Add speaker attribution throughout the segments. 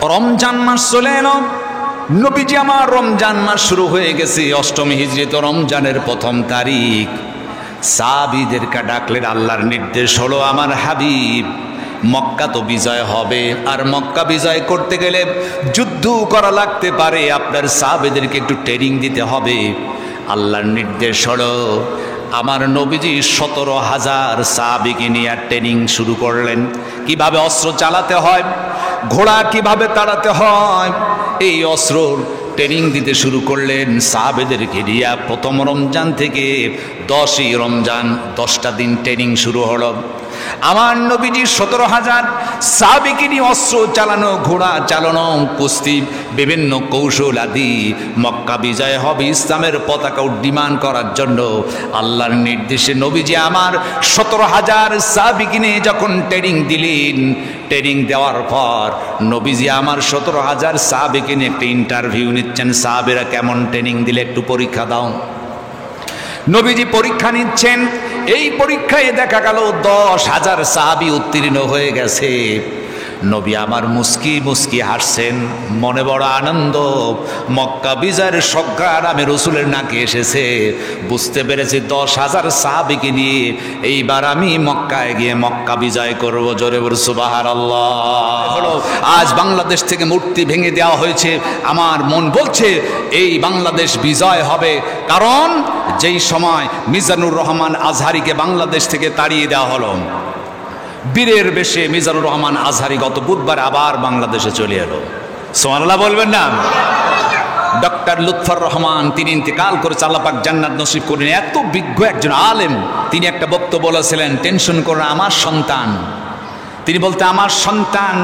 Speaker 1: রমজান মাস চলে এলো, নবীজি আমার রমজান মাস শুরু হয়ে গেছে, অষ্টমী হিজরিত রমজানের প্রথম তারিখ। সাহাবীদেরকে ডাকলেন, আল্লাহর নির্দেশ হলো আমার হাবিব মক্কা তো বিজয় হবে, আর মক্কা বিজয় করতে গেলে যুদ্ধ করা লাগতে পারে, আপনার সাহাবীদেরকে একটু ট্রেনিং দিতে হবে। আল্লাহর নির্দেশ হলো আমার নবীজি 17,000 সাহাবীকে নিয়ে ট্রেনিং শুরু করলেন, কিভাবে অস্ত্র চালাতে হয়, ঘোড়া কিভাবে তাড়াতে হয়, এই অস্ত্রর ট্রেনিং দিতে শুরু করলেন সাহাবেদেরকে নিয়ে। প্রথম রমজান থেকে 10ই রমজান 10টা দিন ট্রেনিং শুরু হলো। আমার নবীজি 17,000 সাহাবীকে নিয়ে অস্ত্র চালানো, ঘোড়া চালানো, কুস্তি, বিভিন্ন কৌশল আদি, মক্কা বিজয় হবে ইসলামের পতাকা উড্ডীমান করার জন্য আল্লাহর নির্দেশে নবীজি আমার 17,000 সাহাবীকে নিয়ে যখন ট্রেনিং দিলেন, ট্রেনিং দেওয়ার পর নবীজি আমার 17,000 সাহাবীকে নিয়ে একটা ইন্টারভিউ নিচ্ছেন, সাহাবীরা কেমন ট্রেনিং দিলে একটু পরীক্ষা দাও। নবীজি পরীক্ষা নিচ্ছেন, এই পরীক্ষায় দেখা গেল 10,000 সাহাবী উত্তীর্ণ হয়ে গেছে। নবী আমার মুস্কি মুস্কি হাসছেন, মনে বড় আনন্দ, মক্কা বিজয়ের সজ্ঞার আমি রসুলের নাকে এসেছে। বুঝতে পেরেছি 10,000 সাহাবীকে নিয়ে এইবার আমি মক্কায় গিয়ে মক্কা বিজয় করব। জোরে বল সুবহানাল্লাহ। হলো আজ বাংলাদেশ থেকে মূর্তি ভেঙে দেওয়া হয়েছে, আমার মন বলছে এই বাংলাদেশ বিজয় হবে, কারণ যেই সময় মিজানুর রহমান আজহারিকে বাংলাদেশ থেকে তাড়িয়ে দেওয়া হলো, বীরের বেশে মিজানুর রহমান আজহারি গত বুধবার আবার বাংলাদেশে চলে এলো। সুবহানাল্লাহ বলবেন না? ডক্টর লুৎফর রহমান তিনি ইন্তেকাল করেছে, আল্লাহ পাক জান্নাত নসিব করেন। এত বিজ্ঞ একজন আলেম, তিনি একটা বক্তব্য বলেছিলেন, টেনশন করেন আমার সন্তান, তিনি বলতে আমার সন্তান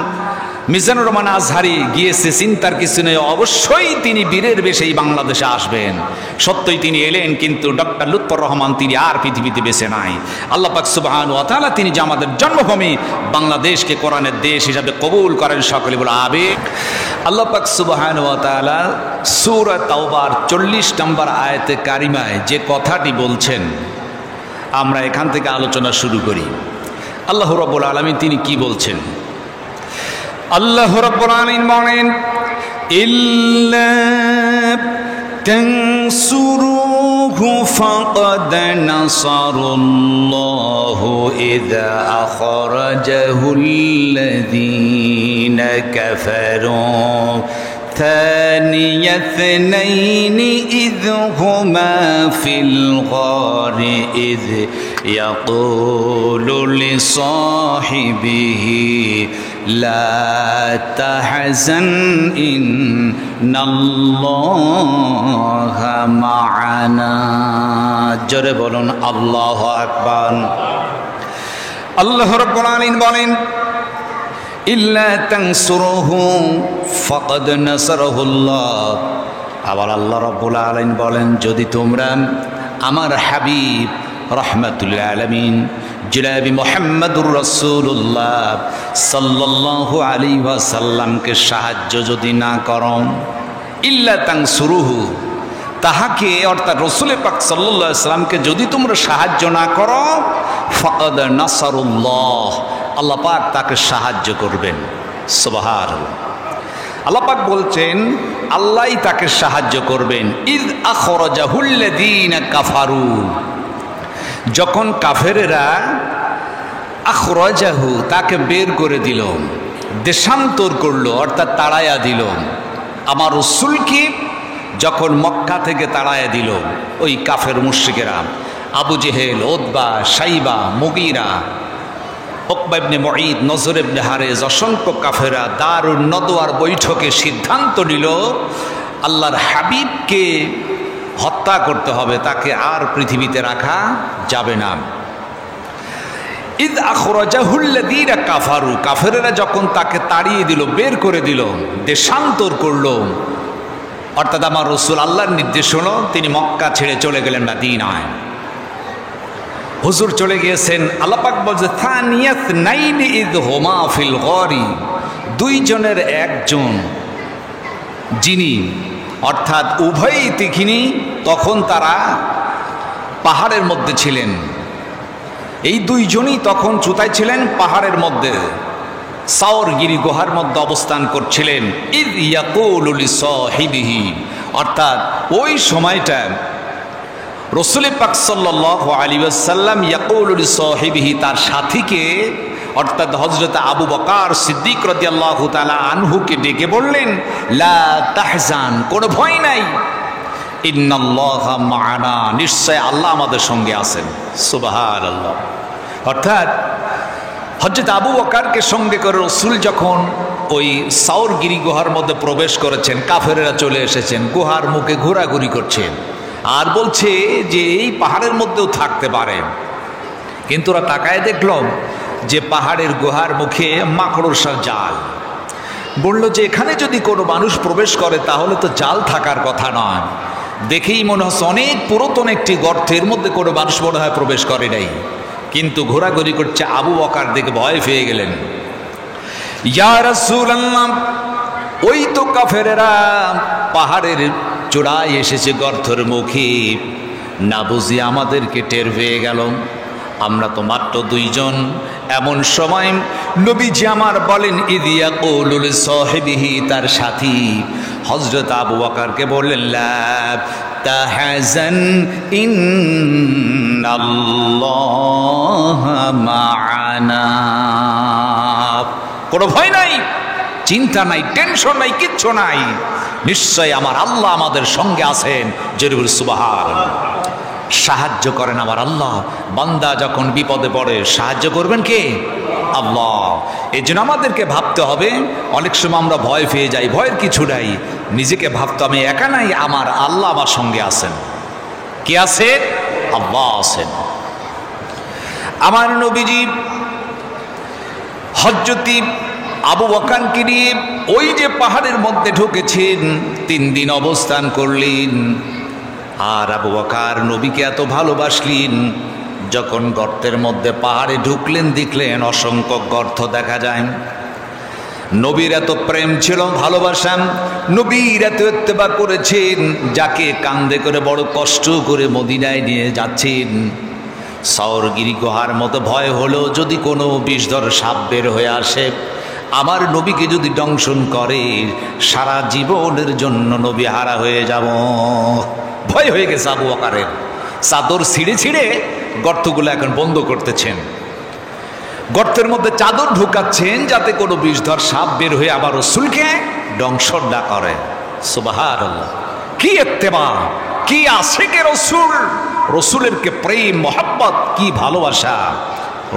Speaker 1: মিজানুর রহমান আজহারি গিয়েছে, চিন্তার কিছু নেই, অবশ্যই তিনি বীরের বেশে বাংলাদেশে আসবেন। সত্যই তিনি এলেন, কিন্তু ডক্টর লুৎফর রহমান তিনি আর পৃথিবীতে বেঁচে নাই। আল্লাহ পাক সুবহানাহু ওয়া তাআলা তিনি যে আমাদের জন্মভূমি বাংলাদেশকে কোরআনের দেশ হিসাবে কবুল করেন, সকলে বলে আমিন। আল্লাহ পাক সুবহানাহু ওয়া তাআলা সূরা তাওবার 40 নম্বর আয়াতে কারিমায় যে কথাটি বলছেন, আমরা এখান থেকে আলোচনা শুরু করি। আল্লাহ রাব্বুল আলামিন তিনি কি বলছেন? আল্লাহ রাব্বুল আলামিন বলেন, ইল্লা তানসুরুহু ফাকাদ নাসারুল্লাহু ইযা আখরাজাহুল্লাযীনা কাফারু ثاني اثنين إذ هما في الغار إذ يقول لصاحبه لا تحزن إن الله معنا। জোরে বলুন আল্লাহু আকবার। আল্লাহ রাব্বুল আলামিন বলেন, ইল্লা তানসুরুহু ফাকাদ নাসারাহুল্লাহ। আবার আল্লাহ রাব্বুল আলামিন বলেন, যদি তোমরা আমার হাবিব রাহমাতুল আলামিন জনাবে মুহাম্মদুর রাসূলুল্লাহ সাল্লাল্লাহু আলাইহি ওয়াসাল্লামকে সাহায্য যদি না করো, ইল্লা তানসুরুহু, তাহাকে অর্থাৎ রাসূল পাক সাল্লাল্লাহু আলাইহি ওয়াসাল্লামকে যদি তোমরা সাহায্য না করো, ফাকাদ নাসারুল্লাহ, আল্লাহ পাক তাকে সাহায্য করবেন। সুবহানাল্লাহ। আল্লাহ পাক বলছেন আল্লাহই তাকে সাহায্য করবেন। ইয আখরাজাহুল্লাযীনা কাফারু, যখন কাফেরেরা আখরাজাহু তাকে বের করে দিল, দেশান্তর করলো, অর্থাৎ তাড়াইয়া দিল। আমার রাসূলকে যখন মক্কা থেকে তাড়াইয়া দিল ওই কাফের মুশরিকেরা, আবু জেহেল, উতবা, শাইবা, মুগীরা, উকবা ইবনে মুঈদ, নজর ইবনে হারেস, অসংখ্য কাফেরা দারুন নদওয়ার বৈঠকে সিদ্ধান্ত নিল আল্লাহর হাবিবকে হত্যা করতে হবে, তাকে আর পৃথিবীতে রাখা যাবে না। ইদ আখরাজাহুল্লাযীনা কাফারু, কাফেরেরা যখন তাকে তাড়িয়ে দিল, বের করে দিল, দেশান্তর করলো, অর্থাৎ আমার রাসূল আল্লাহর নির্দেশ হলো তিনি মক্কা ছেড়ে চলে গেলেন মদিনায়। হুজুর চলে গিয়েছেন। আল্লাহ পাক বলছে থানিয়াত নাইনি ইদ হুমা ফিল গারি, দুইজনের একজন যিনি, অর্থাৎ উভয়ই তিনি তখন তারা পাহাড়ের মধ্যে ছিলেন। এই দুইজনই তখন চুতায় ছিলেন পাহাড়ের মধ্যে। সাওরগিরি গুহার মধ্যে অবস্থান করছিলেন। ইয ইয়াকুলু লিসাহিবিহি, অর্থাৎ ওই সময়টা রাসূল পাক সাল্লাল্লাহু আলাইহি ওয়াসাল্লাম ইয়াকুলু লিসাহিবিহি, তার সাথীকে অর্থাৎ হযরত আবু বকর সিদ্দিক রাদিয়াল্লাহু তাআলা আনহুকে ডেকে বললেন, লা তাহজান, কোনো ভয় নাই, ইন্নাল্লাহা মা'ানা, নিশ্চয় আল্লাহ আমাদের সঙ্গে আছেন। সুবহানাল্লাহ। অর্থাৎ হযরত আবু বকরকে সঙ্গে করে রাসূল যখন ওই সাওরগিরি গুহার মধ্যে প্রবেশ করেছেন, কাফেররা চলে এসেছেন, গুহার মুখে ঘোরাঘুরি করছেন আর বলছে যে এই পাহাড়ের মধ্যেও থাকতে পারে। কিন্তু ওরা তাকায় দেখল যে পাহাড়ের গুহার মুখে মাকড়সার জাল। বলল যে এখানে যদি কোনো মানুষ প্রবেশ করে তাহলে তো জাল থাকার কথা নয়। দেখেই মনে হচ্ছে অনেক পুরাতন একটি গর্তের মধ্যে কোনো মানুষ মনে হয় প্রবেশ করে নাই। কিন্তু ঘোরাঘুরি করছে, আবু বকর দেখে ভয় পেয়ে গেলেন। ইয়া রাসূলুল্লাহ, ওই তো কাফেরেরা পাহাড়ের চূড়ায় এসেছে গর্তের মুখে, না বুঝি আমাদেরকে টের পেয়ে গেল, আমরা তো মাত্র দুইজন। এমন সময় নবীজি আমার বলেন, ইয ইয়াকুলু লিসাহিবিহি, তার সাথী হযরত আবু বকরকে বললেন, লা তাহজান ইন্নাল্লাহা মা'ানা, কোনো ভয় নাই, চিন্তা নাই, টেনশন নাই, কিচ্ছু নাই, নিশ্চয় আমার আল্লাহ আমাদের সঙ্গে আছেন। জোরে বলি সুবহানাল্লাহ। সাহায্য করেন আমার আল্লাহ। বান্দা যখন বিপদে পড়ে সাহায্য করবেন কে? আল্লাহ। এই জন্য আমাদেরকে ভাবতে হবে, অনেক সময় আমরা ভয় পেয়ে যাই, ভয়ের কিছু নাই, নিজেকে ভাবতে আমি একা নাই, আমার আল্লাহ আমার সঙ্গে আছেন। কে আছে? আল্লাহ আছেন। আমার নবীজি হযরত আবু বকরকে নিয়ে ওই যে পাহাড়ের মধ্যে ঢুকেছেন, 3 দিন অবস্থান করলেন। আর আবু বকর নবীকে এত ভালোবাসলেন, যখন গর্তের মধ্যে পাহাড়ে ঢুকলেন দেখলেন অসংখ্য গর্ত দেখা যায়। নবীর এত প্রেম ছিল, ভালোবাসা, নবীর এত ইত্তেবা করেছেন, যাকে কান্দে করে বড় কষ্ট করে মদিনায় নিয়ে যাচ্ছেন। সাওরগিরি গুহার মতো ভয় হলো যদি কোনো বিষধর সাপ বের হয়ে আসে, আমার নবীকে যদি দংশন করে, সারা জীবনের জন্য নবী হারা হয়ে যাব। ভয় হয়ে গেছে আবু বকরের। চাদর ছিঁড়ে ছিঁড়ে গর্তগুলো এখন বন্ধ করতেছেন, গর্তের মধ্যে চাদর ঢুকাচ্ছেন যাতে কোনো বিষধর সাপ বের হয়ে আবার রাসূলকে দংশন না করে। সুবহানাল্লাহ। কি ইত্তেবা, কি আশিকে রাসূল, রাসূলের কে প্রেম মোহাব্বত, কি ভালোবাসা,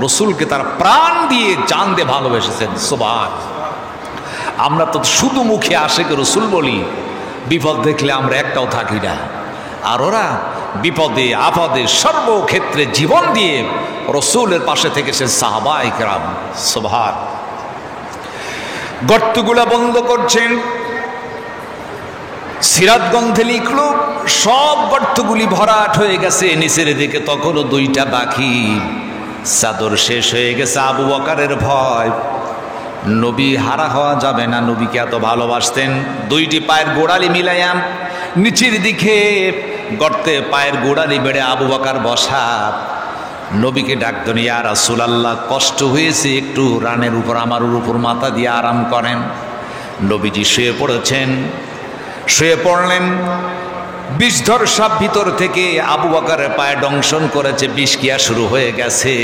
Speaker 1: রাসূলকে তার প্রাণ দিয়ে জান দিয়ে ভালোবেসেছেন। সুবহানাল্লাহ। আমরা তো শুধু মুখে আশিকে রাসূল বলি, বিপদ দেখলে আমরা একটাও থাকি না। আর ওরা বিপদে আপদে সর্বক্ষেত্রে জীবন দিয়ে রাসূলের পাশে থেকেছেন সাহাবায়ে কেরাম। সুবহানাল্লাহ। গর্তগুলা বন্ধ করছেন, সিরাত গ্রন্থে লিখল সব গর্তগুলি ভরাট হয়ে গেছে, নিচের দিকে তখনও 2টা বাকি। চাদর শেষ হয়ে গেছে। আবু বকরের ভয়, নবী হারা হওয়া যাবে না, নবীকে এত ভালোবাসতেন। 2টি পায়ের গোড়ালি মিলাইয়া নিচের দিকে গর্তে পায়ের গোড়ালি বেড়ে আবু বকর বসা। নবীকে ডাকতেন, ইয়া রাসূলুল্লাহ, কষ্ট হয়েছে, একটু রানের উপর আমার উপর মাথা দিয়ে আরাম করেন। নবীজি শুয়ে পড়েছেন, শুয়ে পড়লেন। বিষধর সাপ ভিতর থেকে আবু বকরের পায়ে দংশন করেছে, বিষক্রিয়া শুরু হয়ে গেছে।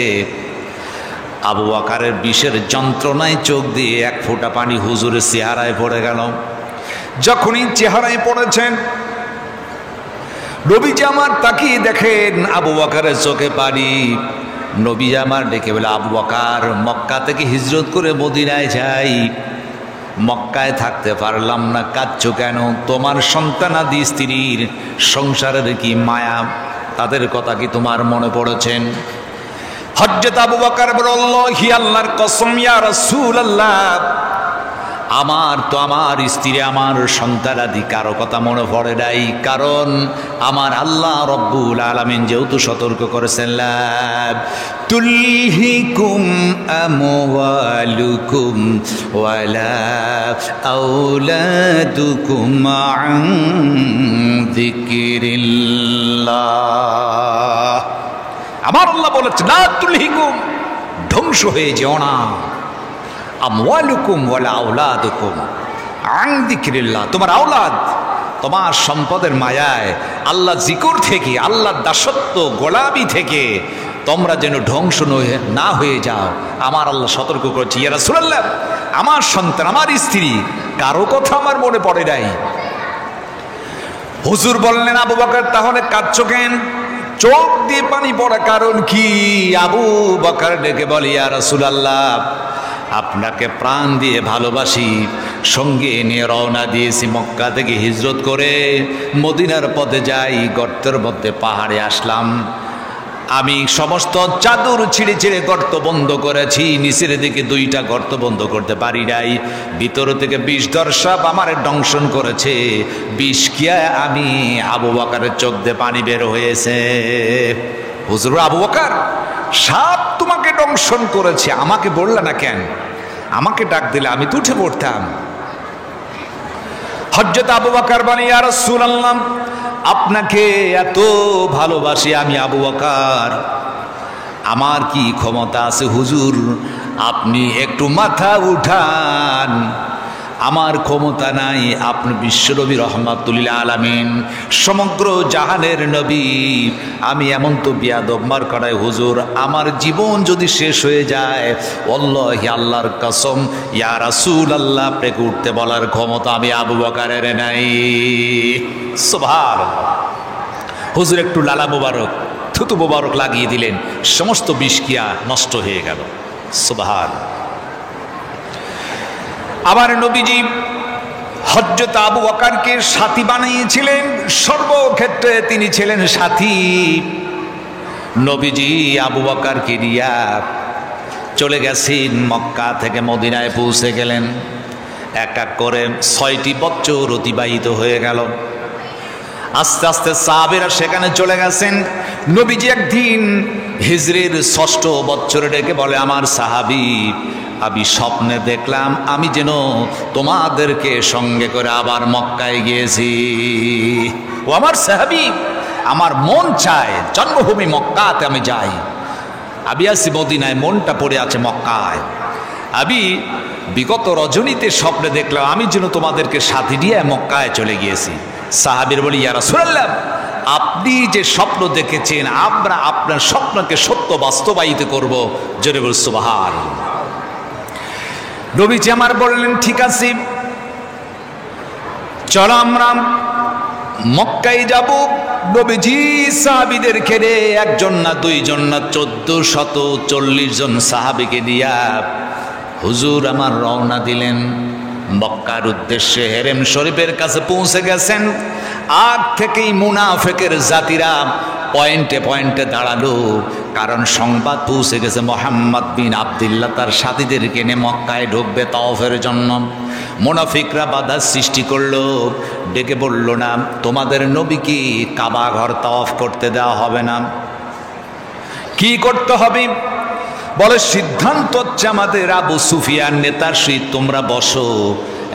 Speaker 1: আবু বকরের বিষের যন্ত্রণায় চোখ দিয়ে 1 ফোঁটা পানি হুজুরের চেহারায় পড়ে গেল। যখনই চেহারায় পড়েছেন, নবীজি আমার তাকিয়ে দেখেন আবু বকরের চোখে পানি। নবী আমার ডেকে বলে, আবু বকর, মক্কা থেকে হিজরত করে মদিনায় যাই, মক্কায় থাকতে পারলাম না, কাঁদছো কেন? তোমার সন্তানাদি স্ত্রীর সংসারের কি মায়া, তাদের কথা কি তোমার মনে পড়েছেন? হযরত আবু বকর বলল, আল্লাহি, আল্লাহর কসম ইয়া রাসূলুল্লাহ, আমার তো আমার স্ত্রী আমার সন্তানাদি কারো কথা মনে পড়ে নাই, কারণ আমার আল্লাহ রব্বুল আলামিন যেহেতু সতর্ক করেছেন, লা তুলহিকুম আমওয়ালুকুম ওয়ালা আওলাদুকুম আন যিকরিল্লাহ। আমার আল্লাহ বলেছেন, লা তুলহিকুম, ধ্বংস হয়ে যেও না। আমওয়ালুকুম ওয়ালা আওলাদুকুম আন যিকরিল্লাহ, তোমার আওলাদ, তোমার সম্পদের মায়ায় আল্লাহ জিকির থেকে, আল্লাহর দাসত্ব গোলামি থেকে তোমরা যেন ধ্বংস না হয়ে যাও। আমার আল্লাহ সতর্ক করেছে। ইয়া রাসূলুল্লাহ, আমার সন্তান, আমার স্ত্রী, কারো কথা আমার মনে পড়ে নাই। হুজুর বললেন, আবু বকর তাহলে কাঁদছো কেন? চোখ দিয়ে পানি পড়া কারণ কি? আবু বকর ডেকে বলে, ইয়া রাসূলুল্লাহ, আপনাকে প্রাণ দিয়ে ভালোবাসি, সঙ্গে নিয়ে রওনা দিয়েছি মক্কা থেকে হিজরত করে মদিনার পথে যাই, গর্তের মধ্যে পাহাড়ে আসলাম। আমি সমস্ত চাদর ছিঁড়ে ছিঁড়ে গর্ত বন্ধ করেছি, নিচের দিকে 2টা গর্ত বন্ধ করতে পারি নাই। ভিতর থেকে বিষধর সাপ আমার দংশন করেছে, বিষ খেয়ে আমি আবু বকরের চোখ দিয়ে পানি বের হয়েছে। হুজুর, আবু বকর, সাপ তোমাকে দংশন করেছে, আমাকে বললে না কেন? আমাকে ডাক দিলে আমি তো উঠে পড়তাম। হযরত আবু বকর বলে, ইয়া রাসূলুল্লাহ, আপনাকে এত ভালোবাসি আমি আবু বকর, আমার কি ক্ষমতা আছে হুজুর? আপনি একটু মাথা উঠান, আমার ক্ষমতা নাই। আপনি বিশ্বনবী রহমাতুল আলামিন, সমগ্র জাহানের নবী, আমি এমন তো বিয়াদব মার করাই হুজুর, আমার জীবন যদি শেষ হয়ে যায়, ওয়াল্লাহি আল্লাহর কসম, ইয়া রাসূলুল্লাহ, আপনাকে উঠতে বলার ক্ষমতা আমি আবু বকরের নাই। সুবহানাল্লাহ। হুজুর একটু লালা মোবারক, থুতু মোবারক লাগিয়ে দিলেন, সমস্ত বিষক্রিয়া নষ্ট হয়ে গেল। সুবহানাল্লাহ। আবার নবীজি হযরত আবু বকরকে সাথী বানিয়েছিলেন, সর্বক্ষেত্রে তিনি ছিলেন সাথী। নবীজি আবু বকরকে নিয়ে চলে গেছেন, মক্কা থেকে মদিনায় পৌঁছে গেলেন। এক এক করে 6টি বছর অতিবাহিত হয়ে গেল। আস্তে আস্তে সাহাবীরা সেখানে চলে গেছেন। নবীজি একদিন হিজরির 6ষ্ঠ বছরে ডেকে বলে, আমার সাহাবী, আমি স্বপ্নে দেখলাম আমি যেন তোমাদেরকে সঙ্গে করে আবার মক্কায় গিয়েছি। ও আমার সাহাবী, আমার মন চায় জন্মভূমি মক্কাতে আমি যাই। আমি আছি মদিনায়, মনটা পড়ে আছে মক্কায়। আমি বিগত রজনীতে স্বপ্নে দেখলাম আমি যেন তোমাদেরকে সাথী দিয়ে মক্কায় চলে গিয়েছি। সাহাবীর বলি, ইয়া রাসূলুল্লাহ, আপনি যে স্বপ্ন দেখেছেন, আমরা আপনার স্বপ্নকে সত্য বাস্তবায়িত করব। জোরে বল সুবহানাল্লাহ। নবীজি আমার বললেন, ঠিক আছে, চলো আমরা মক্কায় যাব। নবীজি সাহাবীদের ঘিরে 1 জন না 2 জন না 1440 জন সাহাবীকে দিয়া হুজুর আমার রওনা দিলেন মক্কার উদ্দেশ্যে। হেরেম শরীফের কাছে পৌঁছে গেছেন। আগ থেকেই মুনাফিকের জাতিরা পয়েন্টে পয়েন্টে দাঁড়ালো, কারণ সংবাদ পৌঁছে গেছে মুহাম্মদ বিন আব্দুল্লাহ তার সাথীদেরকে নিয়ে মক্কায় ঢুকবে তাওয়াফের জন্য। মুনাফিকরা বাধার সৃষ্টি করলো, ডেকে বলল, না, তোমাদের নবীকে কাবা ঘর তাওয়াফ করতে দেওয়া হবে না। কি করতে হবে? বলে, সিদ্ধান্ত হচ্ছে আমাদের আবু সুফিয়ান নেতার সহিত তোমরা বসো,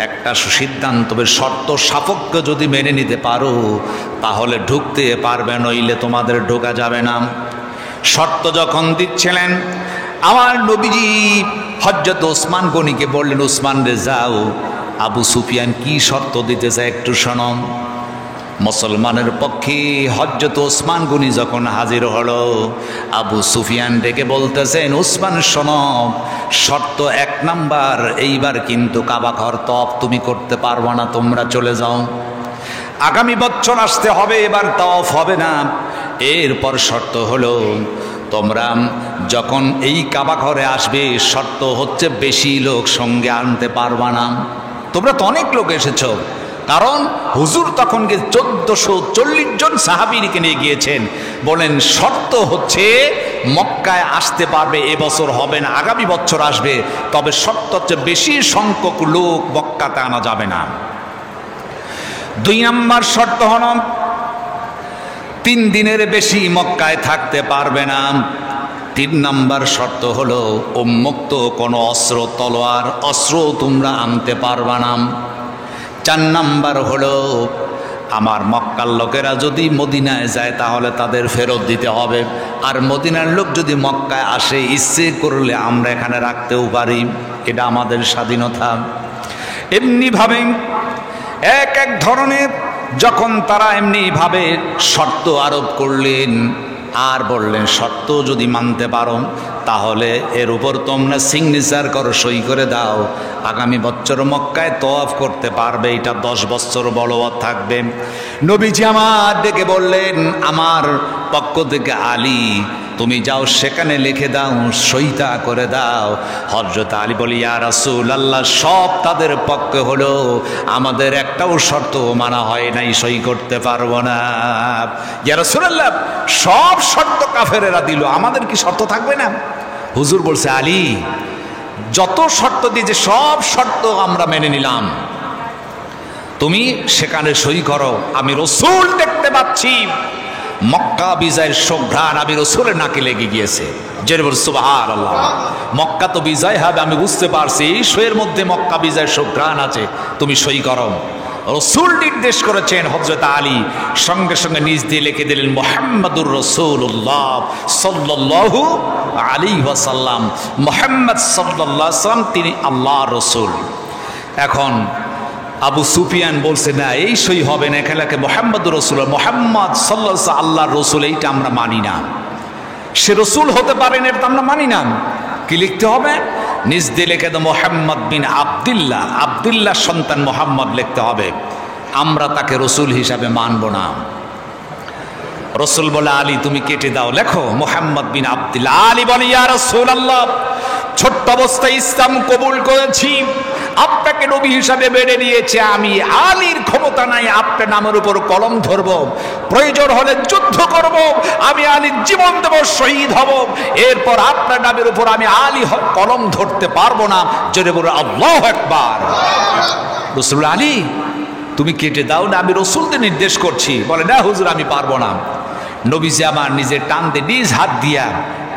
Speaker 1: একটা সিদ্ধান্ত, শর্ত সাপেক্ষ যদি মেনে নিতে পারো তাহলে ঢুকতে পারবে, নইলে তোমাদের ঢোকা যাবে না। শর্ত যখন দিচ্ছিলেন, আমার নবীজি হযরত ওসমান গনিকে বললেন, ওসমান রে যাও, আবু সুফিয়ান কি শর্ত দিতে চায় একটু শোনো। মুসলমানের পক্ষে হযরত ওসমান গনি যখন হাজির হলো, আবু সুফিয়ান ডেকে বলতেছেন, ওসমান শোনো, শর্ত 1 নাম্বার, এইবার কিন্তু কাবা ঘর তওয়াফ তুমি করতে পারবে না, তোমরা চলে যাও। আগামী বছর আসতে হবে, এবার তওয়াফ হবে না। এরপর শর্ত হলো, তোমরা যখন এই কাবা ঘরে আসবে, শর্ত হচ্ছে বেশি লোক সঙ্গে আনতে পারবা না। তোমরা তো অনেক লোক এসেছো, কারণ হুজুর তখন 1440 জন সাহাবীকে নিয়ে গিয়েছেন। বলেন, শর্ত হচ্ছে মক্কায় আসতে পারবে, এবছর হবে না, আগামী বছর আসবে, তবে শর্ত হচ্ছে বেশি সংখ্যক লোক মক্কাতে আনা যাবে না। 2 নম্বর শর্ত হল 3 দিনের বেশি মক্কায় থাকতে পারবে না। 3 নম্বর শর্ত হলো উন্মুক্ত কোনো অস্ত্র, তলোয়ার, অস্ত্র তোমরা আনতে পারবে না। 4 নম্বর হলো আমার মক্কার লোকেরা যদি মদিনায় যায় তাহলে তাদের ফেরত দিতে হবে, আর মদিনার লোক যদি মক্কায় আসে ইচ্ছে করলে আমরা এখানে রাখতেও পারি, এটা আমাদের স্বাধীনতা। এমনিভাবে এক এক ধরনের যখন তারা এমনিভাবে শর্ত আরোপ করলেন আর বললেন শর্ত যদি মানতে পারো তাহলে এর উপর তোমরা সিগনেচার করো, সই করে দাও, আগামী বছর মক্কায় তওয়াফ করতে পারবে, এটা 10 বছর বলবৎ থাকবে। নবীজি আমার ডেকে বললেন আমার পক্ষ থেকে আলী তুমি যাও সেখানে লিখে দাও, সইতা করে দাও। হযরত আলী বলি ইয়া রাসূলুল্লাহ সব তাদের পক্ষে হলো, আমাদের একটাও শর্ত মানা হয় নাই, সই করতে পারবো না। ইয়া রাসূলুল্লাহ সব শর্ত কাফেরেরা দিল, আমাদের কি শর্ত থাকবে না? হুজুর বলছে আলী যত শর্ত দিয়েছে সব শর্ত আমরা মেনে নিলাম, তুমি সেখানে সই করো। আমি রাসূল দেখতে পাচ্ছি মক্কা বিজয়ের সুঘ্রাণ আমি রাসূলের নাকে লেগে গিয়েছে। জেরে বল সুবহানাল্লাহ। মক্কা তো বিজয় হবে আমি বুঝতে পারছি, এই সইয়ের মধ্যে মক্কা বিজয়ের সুঘ্রাণ আছে, তুমি সই করো। রাসূল নির্দেশ করেছেন, হযরত আলী সঙ্গে সঙ্গে নিজ দিয়ে লিখে দিলেন মুহাম্মাদুর রাসূলুল্লাহ সাল্লাল্লাহু আলাইহি ওয়াসাল্লাম। মুহাম্মদ সাল্লাল্লাহু আলাইহি ওয়াসাল্লাম তিনি আল্লাহর রাসূল। এখন আবু সুফিয়ান বলছে না এই সই হবে না, এখানে মুহাম্মাদুর রাসূলুল্লাহ, মুহাম্মদ সাল্লাল্লাহু আলাইহি ওয়াসাল্লাম আল্লাহর রাসূল, এইটা আমরা মানি না, সে রাসূল হতে পারেন এটা আমরা মানি না। কি লিখতে হবে? নিজ দিয়ে লিখে দাও মুহাম্মদ বিন আব্দুল্লাহ, আব্দুল্লাহ সন্তান মুহাম্মদ লিখতে হবে, আমরা তাকে রাসূল হিসাবে মানব না। রাসূল বলে আলী তুমি কেটে দাও, লেখো মুহাম্মদ বিন আব্দুল্লাহ। আলী বলে ইয়া রাসূলুল্লাহ ছোট্ট অবস্থায় ইসলাম কবুল করেছি, আপনাকে নবী হিসাবে বেড়ে নিয়েছে, আমি আলীর ক্ষমতা নাই আপনার নামের উপর কলম ধরব, প্রয়োজন হলে যুদ্ধ করব, আমি আলীর জীবন দেব, শহীদ হব, এরপর আপনার নামের উপর আমি আলী কলম ধরতে পারবো না। জোরে বলে আল্লাহু আকবার। রাসূল আলী তুমি কেটে দাও না, আমি রাসূলকে নির্দেশ করছি। বলে না হুজুর আমি পারবো না। নবীজি আমার নিজে টান দিয়ে নিজ হাত দিয়া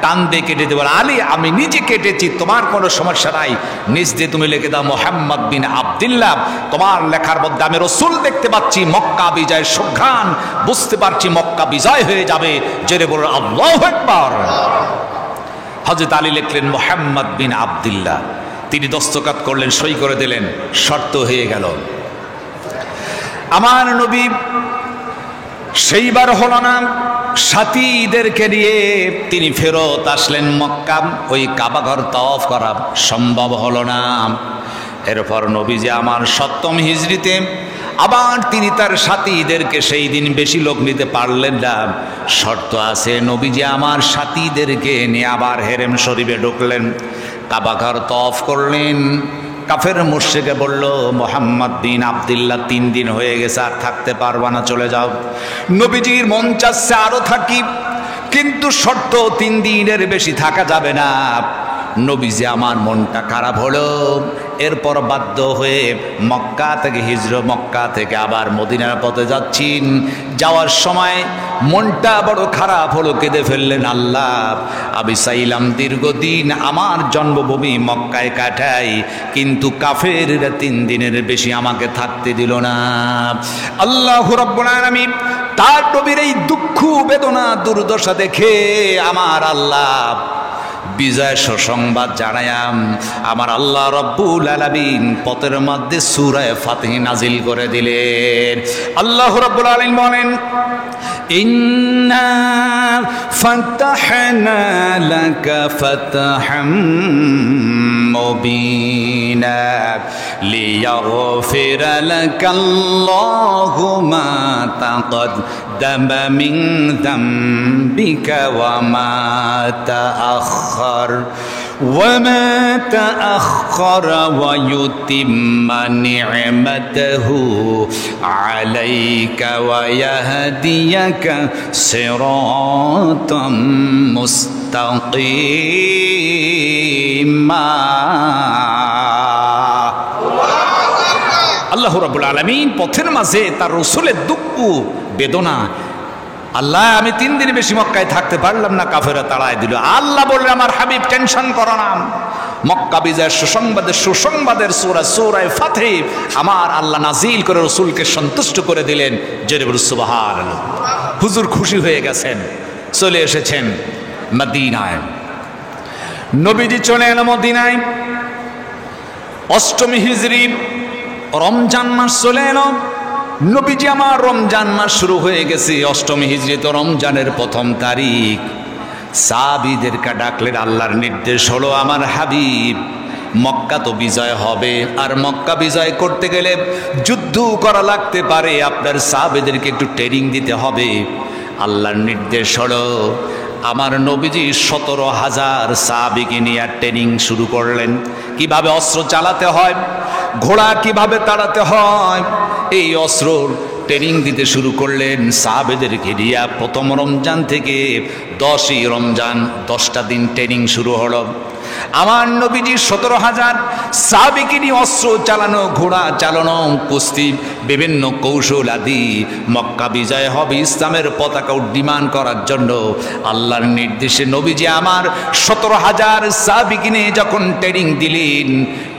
Speaker 1: টান দিয়ে কেটে দেবো। আলী আমি নিজে কেটেছি, তোমার কোনো সমস্যা নাই, নিজ দিয়ে তুমি লিখে দাও মুহাম্মদ বিন আব্দুল্লাহ। তোমার লেখার মধ্যে আমি রাসূল দেখতে পাচ্ছি, মক্কা বিজয়ের সুঘ্রাণ বুঝতে পারছি, মক্কা বিজয় হয়ে যাবে। জোরে বলুন আল্লাহু আকবার। হযরত আলী লিখলেন মুহাম্মদ বিন আব্দুল্লাহ, তিনি দস্তখত করলেন, সই করে দিলেন, শর্ত হয়ে গেল। আমার নবী সেইবার হলো না, সাথীদেরকে নিয়ে তিনি ফেরত আসলেন মক্কা, ওই কাবা ঘর তওয়াফ করা সম্ভব হলো না। এরপর নবীজি আমার 7ম হিজরিতে আবার তিনি তার সাথীদেরকে সেই দিন বেশি লোক নিতে পারলেন না, শর্ত আছে। নবীজি আমার সাথীদেরকে নিয়ে আবার হেরেম শরীফে ঢুকলেন, কাবা ঘর তওয়াফ করলেন। কাফের মুশরিকে বলল মুহাম্মদ বিন আব্দুল্লাহ 3 দিন হয়ে গেছে, আর থাকতে পারবা না, চলে যাও। নবীজির মন চাচ্ছে আরো থাকি, কিন্তু শর্ত 3 দিনের বেশি থাকা যাবে না। নবীজি আমার মনটা খারাপ হলো, এরপর বাধ্য হয়ে মক্কা থেকে আবার মদিনার পথে যাচ্ছেন। যাওয়ার সময় মনটা বড় খারাপ হলো, কেঁদে ফেললেন আল্লাহ আমি চাইলাম দীর্ঘদিন আমার জন্মভূমি মক্কায় কাটাই, কিন্তু কাফেররা 3 দিনের বেশি আমাকে থাকতে দিল না। আল্লাহ রাব্বুল আলামিন তার নবীর এই দুঃখ বেদনা দুর্দশা দেখে আমার আল্লাহ বিজয় সুসংবাদ জানায়াম, আমার আল্লাহ রব্বুল আলামিন পথের মধ্যে সূরা ফাতিহ নাজিল করে দিলেন। আল্লাহ রব্বুল আলামিন বলেন ইন্না ফাতাহনা লাকা ফাতহাম মুবিনা লিয়াগফিরা লাকাল্লাহু মা তাকদ্দামা মিন যামবিকা ওয়া মা তাআখার ওয়া ইউতিম্মা নি'মাতাহু আলাইকা ওয়া ইয়াহদিয়াকা সিরাতাম মুস্তাকিমা। আল্লাহ রাব্বুল আলামিন পথের মাঝে তার রাসূলের দুঃখ বেদনা, আল্লাহ আমি 3 দিন বেশি মক্কায় থাকতে পারলাম না, কাফেররা তাড়ায় দিল। আল্লাহ বললেন আমার হাবিব টেনশন করো না, মক্কা বিজয়ের সুসংবাদের সূরা ফাতহ আমার আল্লাহ নাজিল করে রাসূলকে সন্তুষ্ট করে দিলেন। জোরে বলুন সুবহানাল্লাহ। হুজুর খুশি হয়ে গেছেন, চলে এসেছেন মদিনায়। নবীজি চলে এলো মদিনায়। অষ্টমী হিজরি রমজান মাস চলে এলো। নবীজি আমার রমজান মাস শুরু হয়ে গেছে। অষ্টমী হিজরি তো রমজানের প্রথম তারিখ। সাহাবীদেরকে ডাকলেন, আল্লাহর নির্দেশ হলো আমার হাবিব মক্কা তো বিজয় হবে, আর মক্কা বিজয় করতে গেলে যুদ্ধ করা লাগতে পারে, আপনার সাহাবীদেরকে একটু ট্রেনিং দিতে হবে। আল্লাহর নির্দেশ হলো আমার নবীজি 17,000 সাহাবীকে নিয়ে ট্রেনিং শুরু করলেন, কিভাবে অস্ত্র চালাতে হয়, ঘোড়া কিভাবে তাড়াতে হয়, এই অস্ত্র ট্রেনিং দিতে শুরু করলেন সাহাবেদেরকে নিয়ে। প্রথম রমজান থেকে 10ই রমজান 10টা দিন ট্রেনিং শুরু হলো। আমার নবীজি 17,000 সাহাবীকে নিয়ে অস্ত্র চালানো, ঘোড়া চালানো, কুস্তি, বিভিন্ন কৌশল আদি মক্কা বিজয় হবে ইসলামের পতাকা উড্ডীয়মান করার জন্য আল্লাহর নির্দেশে নবীজি আমার 17,000 সাহাবীকে নিয়ে যখন ট্রেনিং দিলেন,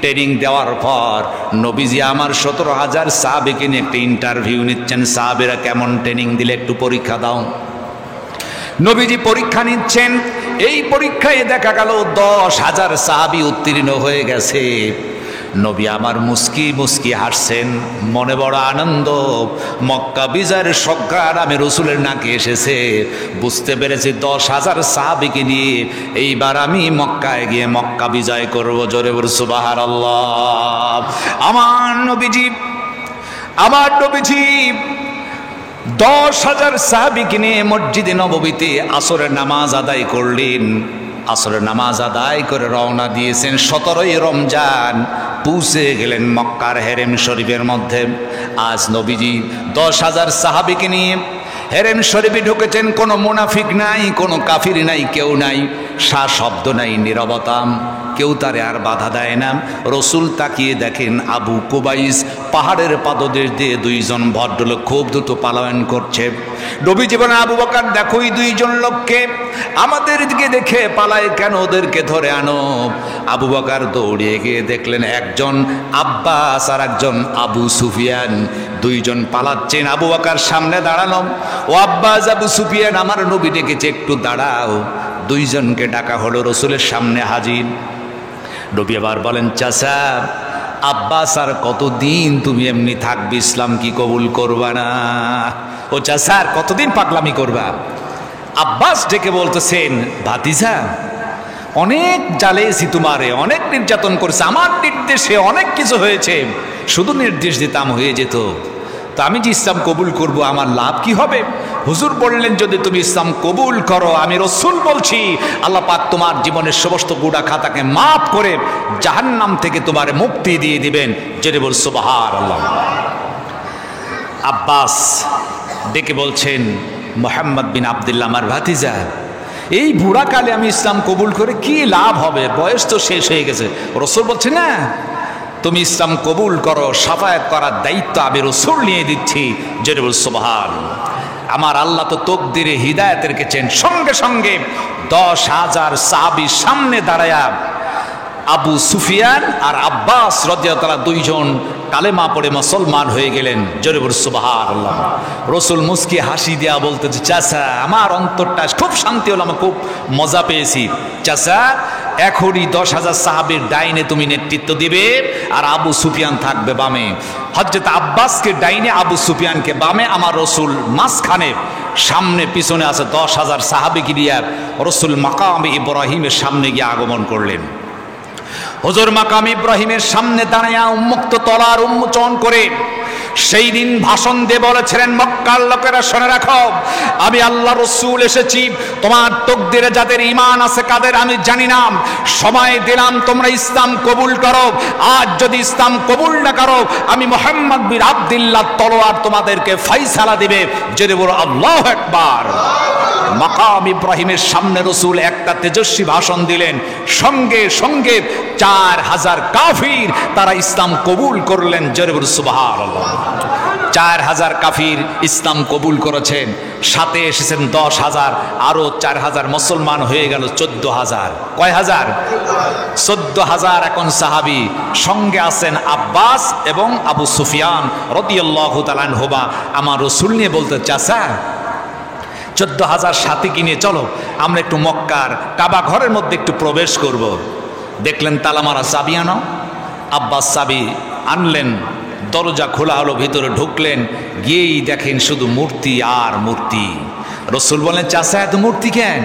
Speaker 1: ট্রেনিং দেওয়ার পর নবীজি আমার 17,000 সাহাবীকে নিয়ে একটা ইন্টারভিউ নিচ্ছেন। সাহাবীরা কেমন ট্রেনিং দিলে একটু পরীক্ষা দাও। নবীজি পরীক্ষা নিচ্ছেন। এই পরীক্ষায় দেখা গেল 10,000 সাহাবী উত্তীর্ণ হয়ে গেছে। নবী আমার মুস্কি মুস্কি হাসছেন, মনে বড় আনন্দ। মক্কা বিজয়ের সজ্ঞান আমি রসুলের নাকে এসেছে। বুঝতে পেরেছি 10,000 সাহাবীকে নিয়ে এইবার আমি মক্কায় গিয়ে মক্কা বিজয় করব। জোরে বল সুবহানাল্লাহ। আমার নবীজি 10,000 সাহাবীকে নিয়ে মসজিদে নববীতে আসরের নামাজ আদায় করলেন। আসরের নামাজ আদায় করে রওনা দিয়েছেন। 17ই রমজান পৌঁছে গেলেন মক্কার হেরেম শরীফের মধ্যে। আজ নবীজি 10,000 সাহাবীকে নিয়ে হেরেম শরীফে ঢুকেছেন। কোনো মুনাফিক নাই, কোনো কাফির নাই, কেউ নাই, শব্দ নাই, নীরবতা। কেউ তারে আর বাধা দেয় না। রসুল তাকিয়ে দেখেন আবু কুবাইস পাহাড়ের পাদদেশ দিয়ে 2জন ভদ্রলোক খুব দ্রুত পালায়ন করছে। নবী জীবনে আবু বকর, দেখো এই 2জন লোককে, আমাদের দিকে দেখে পালায় কেন, ওদেরকে ধরে আনো। আবু বকর দৌড়িয়ে গিয়ে দেখলেন একজন আব্বাস আর একজন আবু সুফিয়ান, 2জন পালাচ্ছেন। আবু বকর সামনে দাঁড়ানো, ও আব্বাস, আবু সুফিয়ান, আমার নবী ডেকেছে, একটু দাঁড়াও। 2জনকে ডাকা হলো, রসুলের সামনে হাজির। নবী আবার বলেন, চাচা আব্বাস, আর কতদিন তুমি এমনি থাকবে, ইসলাম কি কবুল করবা না? ও চাচা, আর কতদিন পাগলামি করবা? আব্বাস ডেকে বলতেছেন, ভাতিজা, অনেক জ্বালিয়েছি তোমারে, অনেক নির্যাতন করেছে, আমার নির্দেশে অনেক কিছু হয়েছে, শুধু নির্দেশ দিতাম হয়ে যেত। তো আমি যে ইসলাম কবুল করব, আমার লাভ কি হবে? হুজুর বললেন, যদি তুমি ইসলাম কবুল করো, আমি রসুল বলছি, আল্লাহ পাক তোমার জীবনের সমস্ত গুনাহ খাতাকে মাফ করে জাহান্নাম থেকে তোমার মুক্তি দিয়ে দিবেন। জেনে বল সুবহানাল্লাহ। আব্বাস ডেকে বলছেন, মুহাম্মদ বিন আব্দুল্লাহ, আমার ভাতিজা, এই বুড়াকালে আমি ইসলাম কবুল করে কি লাভ হবে? বয়স তো শেষ হয়ে গেছে। রসুল বলছে, না, তুমি ইসলাম কবুল করো, শাফায়াত করার দায়িত্ব আমি রসুল নিয়ে দিচ্ছি। জেনে বল সুবহানাল্লাহ। আমার আল্লাহ তো তকদিরে হিদায়াত রেখেছেন। সঙ্গে সঙ্গে 10,000 সাহাবী সামনে দাঁড়ায়া আবু সুফিয়ান আর আব্বাস রাদিয়াল্লাহু তাআলা 2জন কালেমা পড়ে মুসলমান হয়ে গেলেন। জোরে বল সুবহানাল্লাহ। রসুল মুস্কি হাসি দেয়া বলতেছে, চাচা, আমার অন্তরটা খুব শান্তি হলো, আমি খুব মজা পেয়েছি। চাচা, এখনই 10,000 সাহাবীর ডাইনে তুমি নেতৃত্ব দিবে, আর আবু সুফিয়ান থাকবে বামে। হযরত আব্বাসকে ডাইনে, আবু সুফিয়ানকে বামে, আমার রসুল মাঝখানে। সামনে পিছনে আছে 10,000 সাহাবীকে নিয়ে রসুল মাকাম ইব্রাহিমের সামনে গিয়ে আগমন করলেন। হুজুর মাকাম ইব্রাহিমের সামনে দাঁড়ায়া উন্মুক্ত তলার উন্মোচন করে সেই দিন ভাষণ দিয়ে বলেছিলেন, মক্কার লোকেরা শুনে রাখো, আমি আল্লাহ রসুল এসেছি, তোমার তকদিরে যাদের ঈমান আছে কাদের আমি জানি না, সময় দিলাম তোমরা ইসলাম কবুল করো। আজ যদি ইসলাম কবুল না করো, আমি মুহাম্মদ বিন আব্দুল্লাহ তলোয়ার তোমাদেরকে ফয়সালা দিবে। জেনে বলো আল্লাহু আকবার। মাকাম ইব্রাহিমের সামনে রসুল একটা তেজস্বী ভাষণ দিলেন। সঙ্গে সঙ্গে 4,000 কাফির তারা ইসলাম কবুল করলেন। জোরে বলুন সুবহানাল্লাহ। 4000 কাফির ইসলাম কবুল করেছেন, সাথে এসেছেন 10,000, আরো 4000 মুসলমান হয়ে গেল 14,000। কয় হাজার? 14,000 এখন সাহাবী। সঙ্গে আছেন আব্বাস এবং আবু সুফিয়ান রাদিয়াল্লাহু তাআলা আনহুমা। আমার রাসূল নিয়ে বলতে, চাচা 14,000 সাথী কিনে চলো আমরা একটু মক্কার কাবা ঘরের মধ্যে একটু প্রবেশ করব। দেখলেন তালা মারা, চাবি আনো। আব্বাস চাবি আনলেন, দরজা খোলা হলো, ভিতরে ঢুকলেন, গিয়েই দেখেন শুধু মূর্তি আর মূর্তি। রসুল বলেন, চাচা এত মূর্তি কেন?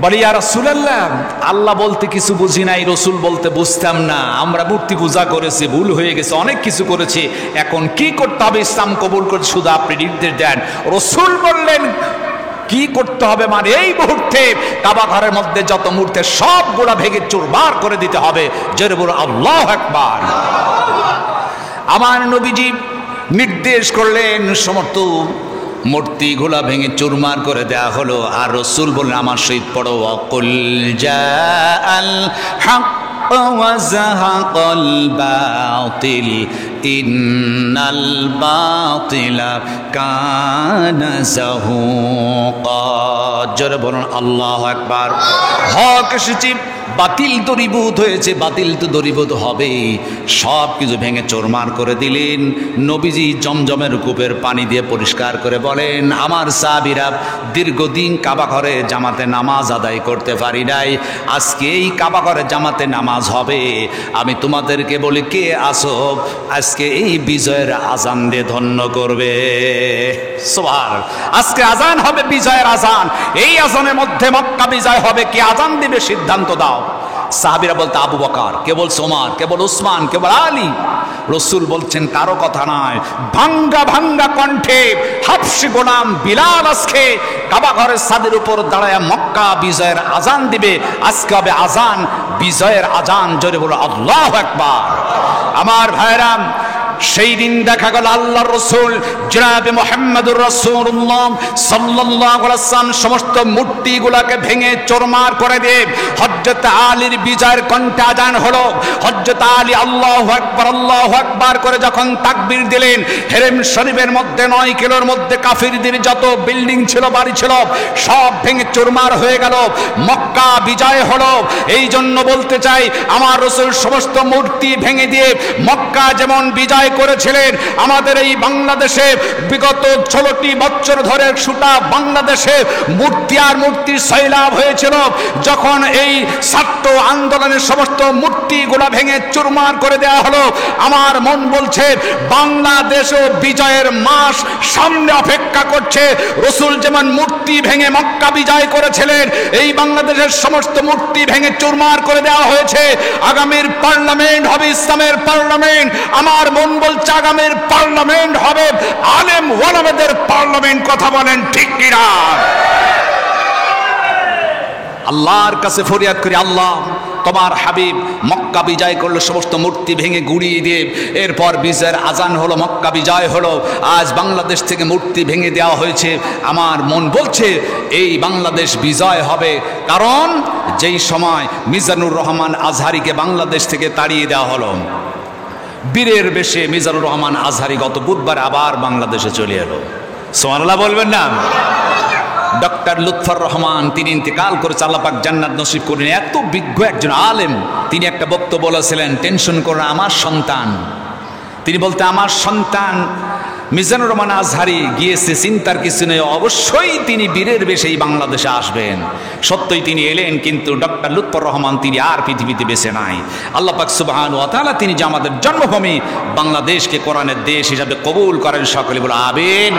Speaker 1: বলি, ইয়া রাসূলুল্লাহ, আল্লাহ বলতে কিছু বুঝি নাই, রসুল বলতে বুঝতাম না, আমরা মূর্তি পূজা করেছি, ভুল হয়ে গেছে, অনেক কিছু করেছি, এখন কি করতে হবে ইসলাম কবুল করে শুধু আপনি নির্দেশ দেন। রসুল বললেন, কি করতে হবে মানে এই মুহূর্তে কাবা ঘরের মধ্যে যত মূর্তি সবগুলা ভেঙে চুরমার করে দিতে হবে। জোরে বলো আল্লাহু আকবার। আমার নবীজি নির্দেশ করলেন, সমস্ত মূর্তিগুলা ভেঙে চুরমার করে দেয়া হলো। আর রসুল বললেন, আমার সহিত পড়ো, ওয়াকুল জাআল হক ওয়া যাহাকাল বাতিল ইন্নাল বাতিলা কানা যাহুকা। জোরে বলুন আল্লাহু আকবার। হক এসেছে, বাতিল দূরীভূত হয়েছে, বাতিল তো দূরীভূত হবেই। সব কিছু ভেঙে চোরমার করে দিলেন। নবীজি জমজমের কূপের পানি দিয়ে পরিষ্কার করে বলেন, আমার সাহাবীরা দীর্ঘদিন কাবা ঘরে জামাতে নামাজ আদায় করতে পারি নাই, আজকে এই কাবা ঘরে জামাতে নামাজ হবে। আমি তোমাদেরকে বলি, কে আসো আজকে এই বিজয়ের আজান দিয়ে ধন্য করবে? সুবহানাল্লাহ। আজকে আজান হবে, বিজয়ের আজান। এই আজানের মধ্যে মক্কা বিজয় হবে, কে আজান দিবে সিদ্ধান্ত দাও। সাহাবীরা বলতে, আবু বকর, কে বলছে ওমর, কে বল উসমান, কে বল আলী। রসুল বলছেন, কারো কথা নয়, ভাঙ্গা ভাঙ্গা কণ্ঠে হাবশী গোলাম বিলাল আজকে কাবা ঘরের ছাদের উপর দাঁড়ায় মক্কা বিজয়ের আজান দিবে। আজকে হবে আজান, বিজয়ের আজান। জোরে বলো আল্লাহু আকবার। আমার ভাইরা, সেই দিন দেখা গেল আল্লাহর রাসূল জনাবে মুহাম্মদুর রাসূলুল্লাহ সাল্লাল্লাহু আলাইহি ওয়াসাল্লাম সমস্ত মূর্তিগুলোকে ভেঙে চুরমার করে দিয়ে হযরত আলীর বিজয়ের কণ্ঠে আযান হলো। হযরত আলী আল্লাহু আকবার করে যখন তাকবীর দিলেন, হেরেম শরীফের মধ্যে 9 কিলোর মধ্যে কাফিরদের যত বিল্ডিং ছিল, বাড়ি ছিল, সব ভেঙে চুরমার হয়ে গেল। মক্কা বিজয় হলো। এই জন্য বলতে চাই, আমার রাসূল সমস্ত মূর্তি ভেঙে দিয়ে মক্কা যেমন বিজয় করেছিলেন, আমাদের এই বাংলাদেশে বিগত 16টি বছর ধরে সুটা বাংলাদেশে মূর্তি আর মূর্তির সয়লাভ হয়েছিল। যখন এই ছাত্র আন্দোলনের সমস্ত মূর্তিগুলা ভেঙে চুরমার করে দেওয়া হলো, আমার মন বলছে বাংলাদেশও বিজয়ের মাস সামনে অপেক্ষা করছে। রসুল যেমন মূর্তি ভেঙে মক্কা বিজয় করেছিলেন, এই বাংলাদেশের সমস্ত মূর্তি ভেঙে চুরমার করে দেওয়া হয়েছে। আগামীর পার্লামেন্ট হবে ইসলামের পার্লামেন্ট। আমার মন বলছে আগামীর পার্লামেন্ট হবে আলেম ওলামাদের পার্লামেন্ট। কথা বলেন ঠিক কিনা? আল্লাহর কাছে ফরিয়াদ করি, আল্লাহ তোমার হাবিব মক্কা বিজয় করলো, সমস্ত মূর্তি ভেঙে গুড়িয়ে দিয়ে এরপর বিজয়ের আজান হলো, মক্কা বিজয় হলো। আজ বাংলাদেশ থেকে মূর্তি ভেঙে দেওয়া হয়েছে। আমার মন বলছে এই বাংলাদেশ বিজয় হবে, কারণ যেই সময় মিজানুর রহমান আজহারিকে বাংলাদেশ থেকে তাড়িয়ে দেওয়া হলো, বীরের বেশে মিজানুর রহমান আজহারি গত বুধবার আবার বাংলাদেশে চলে এলো। সুবহানাল্লাহ বলবেন না? ডক্টর লুৎফর রহমান, তিনি ইন্তেকাল করেছে, আল্লাহ পাক জান্নাত নসিব করেন। এত বিজ্ঞ একজন আলেম, তিনি একটা বক্তব্য বলেছিলেন, টেনশন করে আমার সন্তান, তিনি বলতে আমার সন্তান মিজানুর রহমান আজহারি গিয়েছে, চিন্তার কিছু নেই, অবশ্যই তিনি বীরের বেশেই বাংলাদেশে আসবেন। সত্যই তিনি এলেন, কিন্তু ডক্টর লুৎফর রহমান তিনি আর পৃথিবীতে বেঁচে নাই। আল্লাহ পাক সুবহানাহু ওয়া তাআলা তিনি যে আমাদের জন্মভূমি বাংলাদেশকে কোরআনের দেশ হিসাবে কবুল করেন, সকলে বলে আমিন।